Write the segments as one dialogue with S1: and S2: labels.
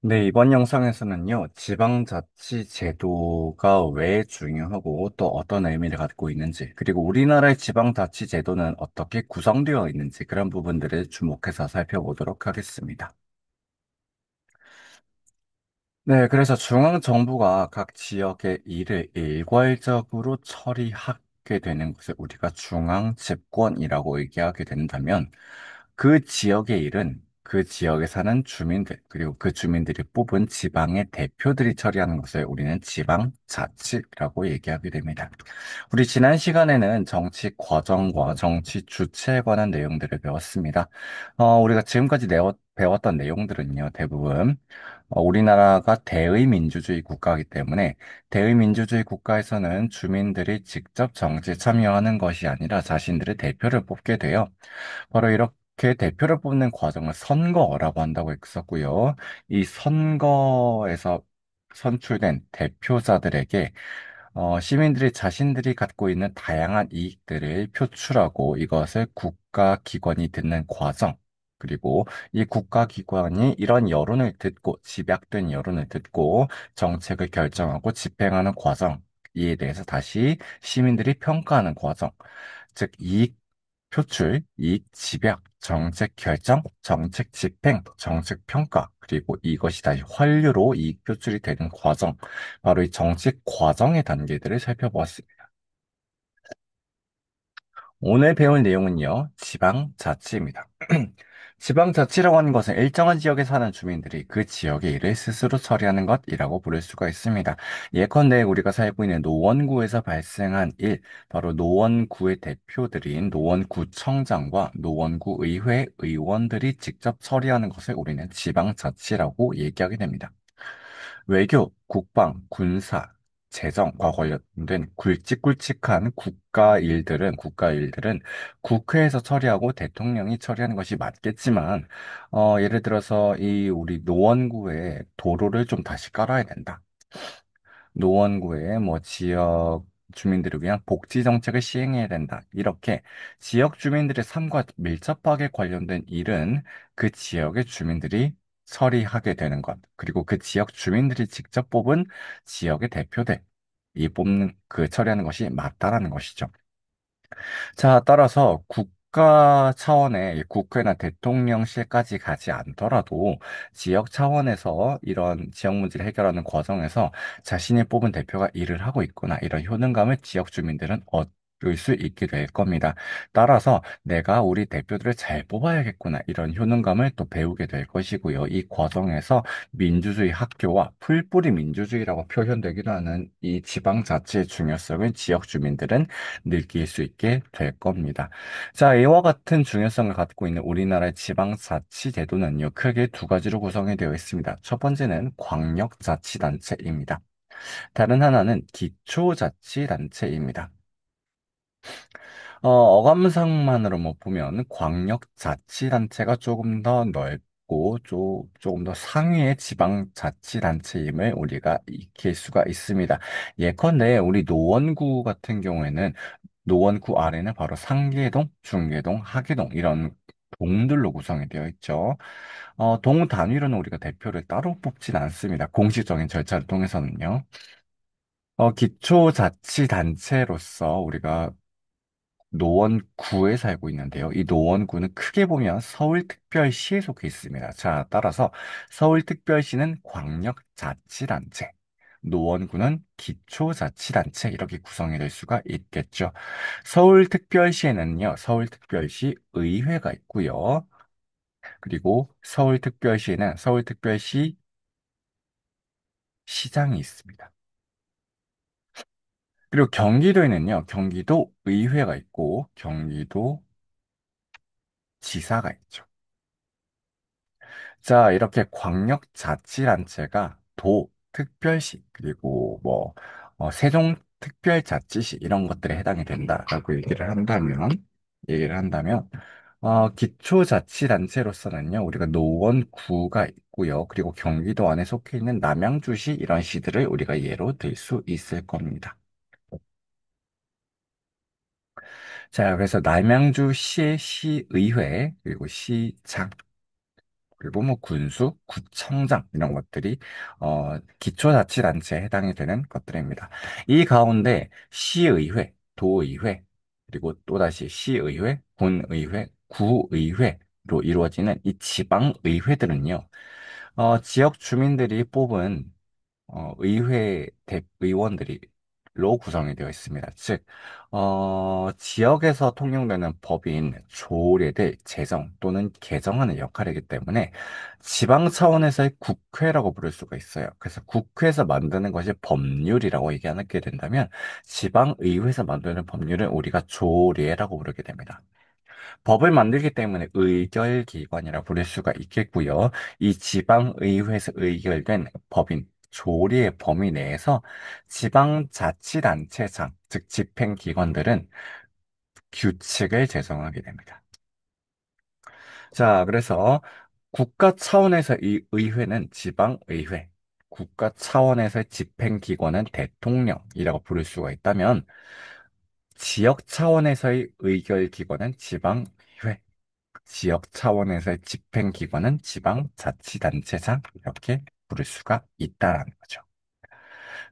S1: 네, 이번 영상에서는요, 지방자치제도가 왜 중요하고 또 어떤 의미를 갖고 있는지, 그리고 우리나라의 지방자치제도는 어떻게 구성되어 있는지 그런 부분들을 주목해서 살펴보도록 하겠습니다. 네, 그래서 중앙정부가 각 지역의 일을 일괄적으로 처리하게 되는 것을 우리가 중앙집권이라고 얘기하게 된다면, 그 지역의 일은 그 지역에 사는 주민들, 그리고 그 주민들이 뽑은 지방의 대표들이 처리하는 것을 우리는 지방자치라고 얘기하게 됩니다. 우리 지난 시간에는 정치 과정과 정치 주체에 관한 내용들을 배웠습니다. 우리가 지금까지 배웠던 내용들은요, 대부분 우리나라가 대의민주주의 국가이기 때문에 대의민주주의 국가에서는 주민들이 직접 정치에 참여하는 것이 아니라 자신들의 대표를 뽑게 돼요. 바로 이렇게 대표를 뽑는 과정을 선거라고 한다고 했었고요. 이 선거에서 선출된 대표자들에게 시민들이 자신들이 갖고 있는 다양한 이익들을 표출하고 이것을 국가기관이 듣는 과정, 그리고 이 국가기관이 이런 여론을 듣고, 집약된 여론을 듣고 정책을 결정하고 집행하는 과정, 이에 대해서 다시 시민들이 평가하는 과정, 즉 이익 표출, 이익 집약, 정책 결정, 정책 집행, 정책 평가, 그리고 이것이 다시 환류로 이익 표출이 되는 과정, 바로 이 정책 과정의 단계들을 살펴보았습니다. 오늘 배울 내용은요, 지방자치입니다. 지방자치라고 하는 것은 일정한 지역에 사는 주민들이 그 지역의 일을 스스로 처리하는 것이라고 부를 수가 있습니다. 예컨대 우리가 살고 있는 노원구에서 발생한 일, 바로 노원구의 대표들인 노원구청장과 노원구 의회 의원들이 직접 처리하는 것을 우리는 지방자치라고 얘기하게 됩니다. 외교, 국방, 군사, 재정과 관련된 굵직굵직한 국가 일들은 국회에서 처리하고 대통령이 처리하는 것이 맞겠지만, 예를 들어서 이 우리 노원구에 도로를 좀 다시 깔아야 된다. 노원구에 뭐 지역 주민들을 위한 복지 정책을 시행해야 된다. 이렇게 지역 주민들의 삶과 밀접하게 관련된 일은 그 지역의 주민들이 처리하게 되는 것. 그리고 그 지역 주민들이 직접 뽑은 지역의 대표들, 이 뽑는 그 처리하는 것이 맞다라는 것이죠. 자, 따라서 국가 차원의 국회나 대통령실까지 가지 않더라도 지역 차원에서 이런 지역 문제를 해결하는 과정에서 자신이 뽑은 대표가 일을 하고 있구나, 이런 효능감을 지역 주민들은 얻을 수 있게 될 겁니다. 따라서 내가 우리 대표들을 잘 뽑아야겠구나, 이런 효능감을 또 배우게 될 것이고요. 이 과정에서 민주주의 학교와 풀뿌리 민주주의라고 표현되기도 하는 이 지방자치의 중요성을 지역 주민들은 느낄 수 있게 될 겁니다. 자, 이와 같은 중요성을 갖고 있는 우리나라의 지방자치제도는요, 크게 두 가지로 구성이 되어 있습니다. 첫 번째는 광역자치단체입니다. 다른 하나는 기초자치단체입니다. 어감상만으로 뭐 보면 광역자치단체가 조금 더 넓고 조금 더 상위의 지방자치단체임을 우리가 익힐 수가 있습니다. 예컨대 우리 노원구 같은 경우에는 노원구 아래는 바로 상계동, 중계동, 하계동 이런 동들로 구성이 되어 있죠. 동 단위로는 우리가 대표를 따로 뽑진 않습니다. 공식적인 절차를 통해서는요. 기초자치단체로서 우리가 노원구에 살고 있는데요. 이 노원구는 크게 보면 서울특별시에 속해 있습니다. 자, 따라서 서울특별시는 광역자치단체, 노원구는 기초자치단체 이렇게 구성이 될 수가 있겠죠. 서울특별시에는요, 서울특별시 의회가 있고요. 그리고 서울특별시에는 서울특별시 시장이 있습니다. 그리고 경기도에는요, 경기도 의회가 있고 경기도 지사가 있죠. 자, 이렇게 광역자치단체가 도, 특별시, 그리고 뭐, 세종특별자치시, 이런 것들에 해당이 된다라고 얘기를 한다면, 기초자치단체로서는요, 우리가 노원구가 있고요. 그리고 경기도 안에 속해 있는 남양주시, 이런 시들을 우리가 예로 들 수 있을 겁니다. 자, 그래서 남양주시의 시의회, 그리고 시장, 그리고 뭐 군수, 구청장 이런 것들이 기초자치단체에 해당이 되는 것들입니다. 이 가운데 시의회, 도의회, 그리고 또다시 시의회, 군의회, 구의회로 이루어지는 이 지방의회들은요, 지역 주민들이 뽑은 의회 의원들이로 구성이 되어 있습니다. 즉, 지역에서 통용되는 법인 조례를 제정 또는 개정하는 역할이기 때문에 지방 차원에서의 국회라고 부를 수가 있어요. 그래서 국회에서 만드는 것이 법률이라고 얘기하게 된다면 지방의회에서 만드는 법률은 우리가 조례라고 부르게 됩니다. 법을 만들기 때문에 의결기관이라 부를 수가 있겠고요. 이 지방의회에서 의결된 법인, 조례의 범위 내에서 지방자치단체장, 즉 집행기관들은 규칙을 제정하게 됩니다. 자, 그래서 국가 차원에서 이 의회는 지방의회, 국가 차원에서의 집행기관은 대통령이라고 부를 수가 있다면, 지역 차원에서의 의결기관은 지방의회, 지역 차원에서의 집행기관은 지방자치단체장 이렇게 부를 수가 있다라는 거죠.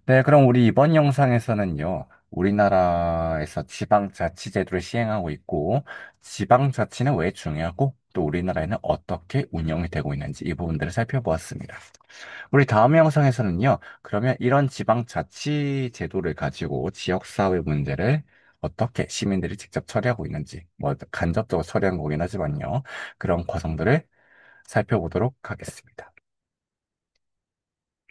S1: 네, 그럼 우리 이번 영상에서는요, 우리나라에서 지방자치제도를 시행하고 있고, 지방자치는 왜 중요하고, 또 우리나라에는 어떻게 운영이 되고 있는지 이 부분들을 살펴보았습니다. 우리 다음 영상에서는요, 그러면 이런 지방자치제도를 가지고 지역사회 문제를 어떻게 시민들이 직접 처리하고 있는지, 뭐 간접적으로 처리하는 거긴 하지만요, 그런 과정들을 살펴보도록 하겠습니다.